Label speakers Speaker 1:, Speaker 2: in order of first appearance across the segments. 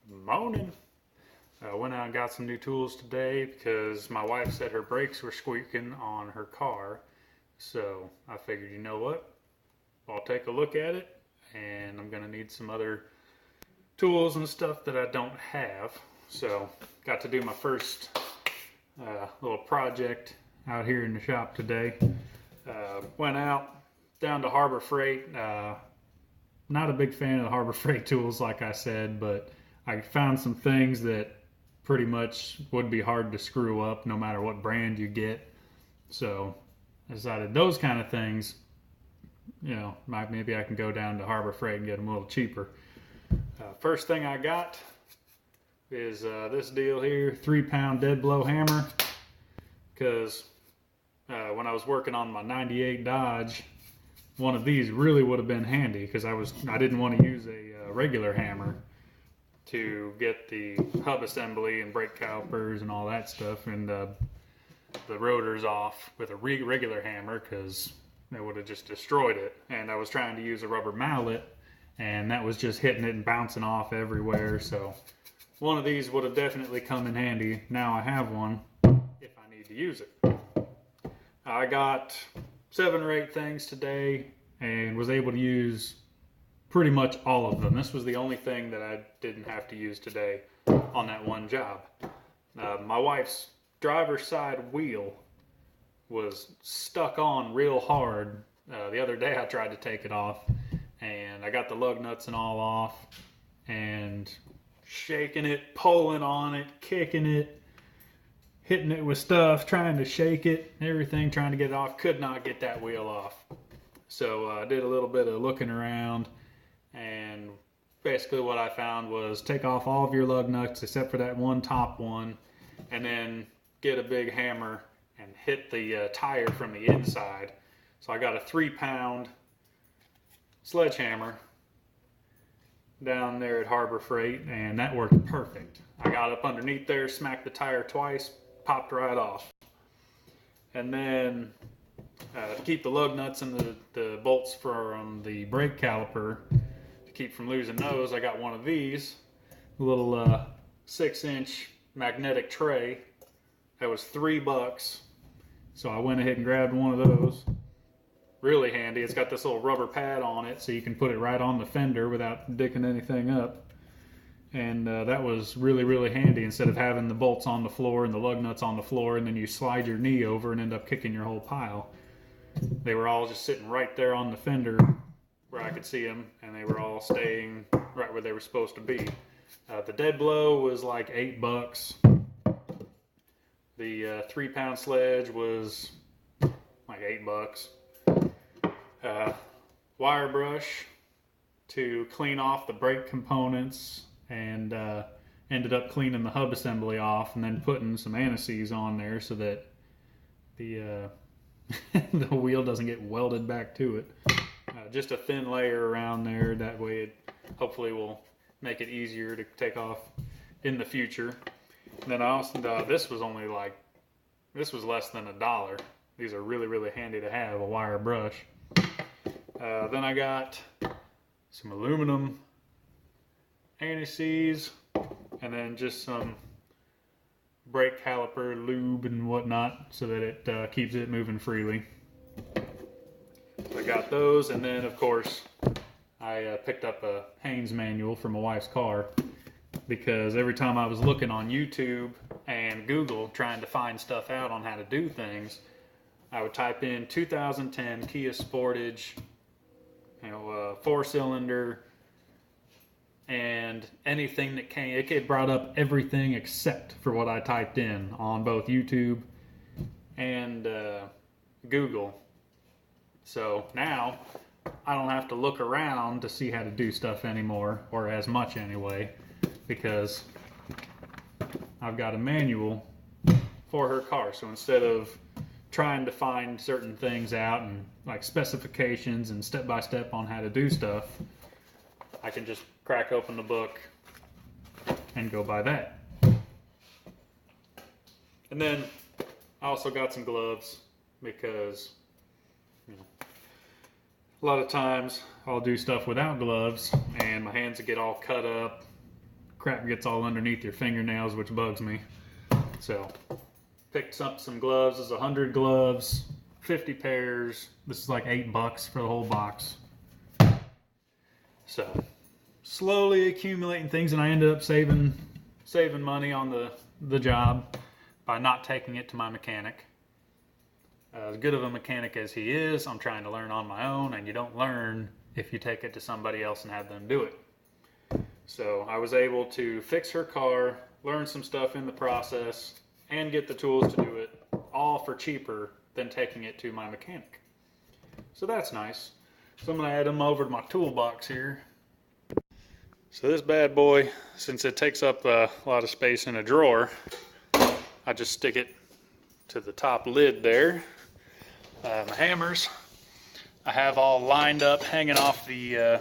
Speaker 1: Morning. I went out and got some new tools today because my wife said her brakes were squeaking on her car. So I figured, you know what? I'll take a look at it, and I'm going to need some other tools and stuff that I don't have. So got to do my first little project out here in the shop today. Went out down to Harbor Freight. Not a big fan of the Harbor Freight tools, like I said, but I found some things that pretty much would be hard to screw up no matter what brand you get. So I decided those kind of things, maybe I can go down to Harbor Freight and get them a little cheaper. First thing I got is this deal here, 3-pound dead blow hammer. Because when I was working on my 98 Dodge, one of these really would have been handy because I didn't want to use a regular hammer to get the hub assembly and brake calipers and all that stuff and the rotors off with a regular hammer, because they would have just destroyed it. And I was trying to use a rubber mallet, and that was just hitting it and bouncing off everywhere. So one of these would have definitely come in handy. Now I have one if I need to use it. I got 7 or 8 things today and was able to use pretty much all of them. This was the only thing that I didn't have to use today on that one job. My wife's driver's side wheel was stuck on real hard. The other day I tried to take it off, and I got the lug nuts and all off, and shaking it, pulling on it, kicking it, hitting it with stuff, trying to shake it, everything, trying to get it off. Could not get that wheel off. So I did a little bit of looking around, and basically what I found was take off all of your lug nuts except for that one top one, and then get a big hammer and hit the tire from the inside. So I got a 3-pound sledgehammer down there at Harbor Freight, and that worked perfect. I got up underneath there, smacked the tire twice, popped right off. And then to keep the lug nuts and the bolts from the brake caliper, to keep from losing those, I got one of these, a little 6-inch magnetic tray. That was $3. So I went ahead and grabbed one of those. Really handy. It's got this little rubber pad on it, so you can put it right on the fender without dicking anything up. And that was really, really handy, instead of having the bolts on the floor and the lug nuts on the floor, and then you slide your knee over and end up kicking your whole pile. They were all just sitting right there on the fender where I could see them, and they were all staying right where they were supposed to be. The dead blow was like $8. The 3-pound sledge was like $8. Wire brush to clean off the brake components, and ended up cleaning the hub assembly off and then putting some anti-seize on there so that the the wheel doesn't get welded back to it. Just a thin layer around there, that way it hopefully will make it easier to take off in the future. And then I also, this was less than $1. These are really, really handy to have, a wire brush. Then I got some aluminum anti-seize, and then just some brake caliper lube and whatnot so that it keeps it moving freely. So I got those, and then of course I picked up a Haynes Manual for my wife's car, because every time I was looking on YouTube and Google trying to find stuff out on how to do things, I would type in 2010 Kia Sportage, 4-cylinder, and anything that came, it brought up everything except for what I typed in on both YouTube and Google. So now I don't have to look around to see how to do stuff anymore, or as much anyway, because I've got a manual for her car. So instead of trying to find certain things out and like specifications and step-by-step on how to do stuff, I can just crack open the book and go by that. And then I also got some gloves, because a lot of times I'll do stuff without gloves and my hands will get all cut up crap gets all underneath your fingernails, which bugs me. So picked up some gloves. This is 100 gloves, 50 pairs. This is like $8 for the whole box. So slowly accumulating things, and I ended up saving money on the job by not taking it to my mechanic. As good of a mechanic as he is, I'm trying to learn on my own, and you don't learn if you take it to somebody else and have them do it. So I was able to fix her car, learn some stuff in the process, and get the tools to do it, all for cheaper than taking it to my mechanic. So that's nice. So I'm going to add them over to my toolbox here. So this bad boy, since it takes up a lot of space in a drawer, I just stick it to the top lid there. My hammers, I have all lined up, hanging off the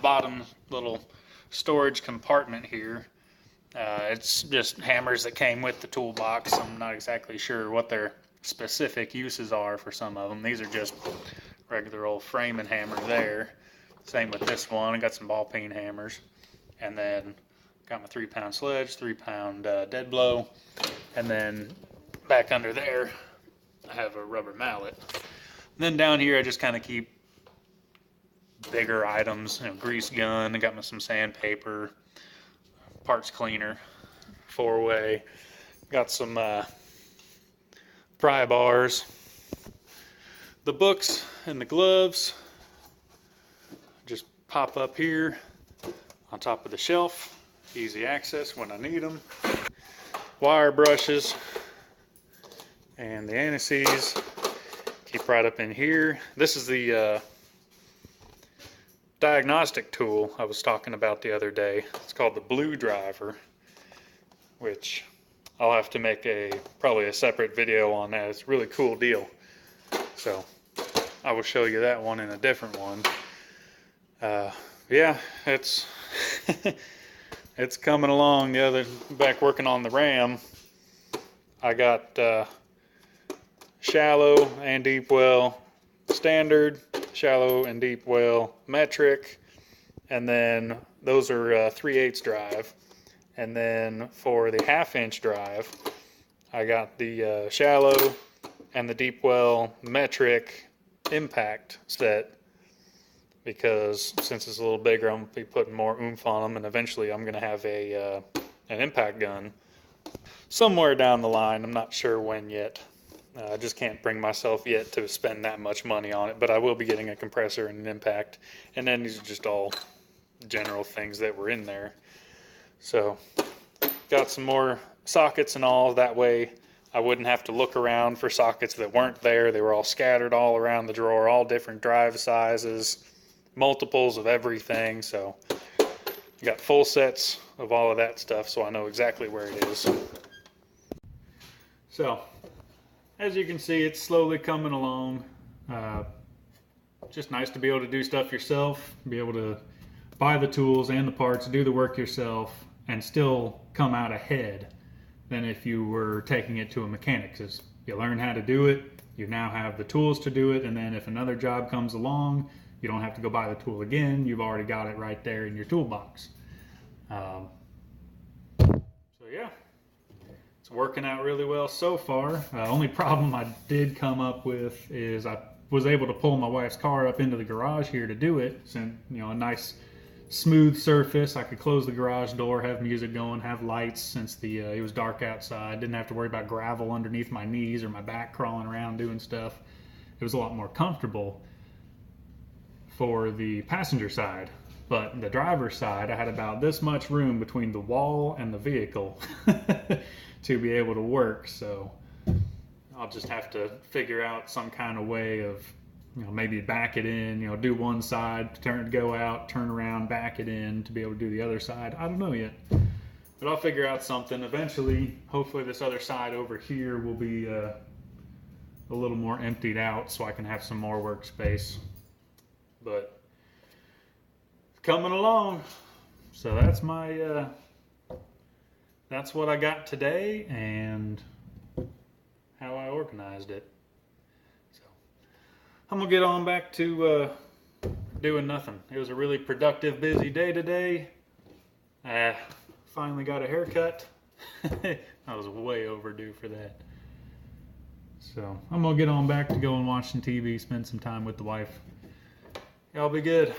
Speaker 1: bottom little storage compartment here. It's just hammers that came with the toolbox. I'm not exactly sure what their specific uses are for some of them. These are just regular old framing hammer there. Same with this one. I got some ball peen hammers, and then got my 3-pound sledge, 3-pound dead blow, and then back under there I have a rubber mallet. And then down here I just kind of keep bigger items, grease gun. I got some sandpaper, parts cleaner, 4-way. Got some pry bars, the books and the gloves just pop up here on top of the shelf, easy access when I need them. Wire brushes and the antices keep right up in here. This is the diagnostic tool I was talking about the other day. It's called the Blue Driver, which I'll have to make probably a separate video on that. It's a really cool deal. So I will show you that one in a different one. Yeah, it's it's coming along. Back working on the Ram, I got shallow and deep well standard, shallow and deep well metric, and then those are 3/8 drive. And then for the 1/2-inch drive, I got the shallow and the deep well metric impact set, because since it's a little bigger, I'm going to be putting more oomph on them, and eventually I'm going to have an impact gun somewhere down the line. I'm not sure when yet. I just can't bring myself yet to spend that much money on it, but I will be getting a compressor and an impact. And then these are just all general things that were in there. So got some more sockets and all, that way I wouldn't have to look around for sockets that weren't there. They were all scattered all around the drawer, all different drive sizes, multiples of everything. So got full sets of all of that stuff, so I know exactly where it is. So as you can see, it's slowly coming along. Just nice to be able to do stuff yourself, be able to buy the tools and the parts, do the work yourself, and still come out ahead than if you were taking it to a mechanic. Because you learn how to do it, you now have the tools to do it, and then if another job comes along, you don't have to go buy the tool again. You've already got it right there in your toolbox. So yeah, it's working out really well so far. Only problem I did come up with is I was able to pull my wife's car up into the garage here to do it. Since, a nice smooth surface, I could close the garage door, have music going, have lights, since it was dark outside. Didn't have to worry about gravel underneath my knees or my back crawling around doing stuff. It was a lot more comfortable for the passenger side. But the driver's side, I had about this much room between the wall and the vehicle to be able to work. So I'll just have to figure out some kind of way of, maybe back it in, do one side, go out, turn around, back it in to be able to do the other side. I don't know yet, but I'll figure out something eventually. Hopefully this other side over here will be a little more emptied out so I can have some more workspace. But coming along. So that's that's what I got today and how I organized it. So I'm gonna get on back to doing nothing. It was a really productive, busy day today. finally got a haircut. I was way overdue for that. So I'm gonna get on back to going watching TV, spend some time with the wife. Y'all be good.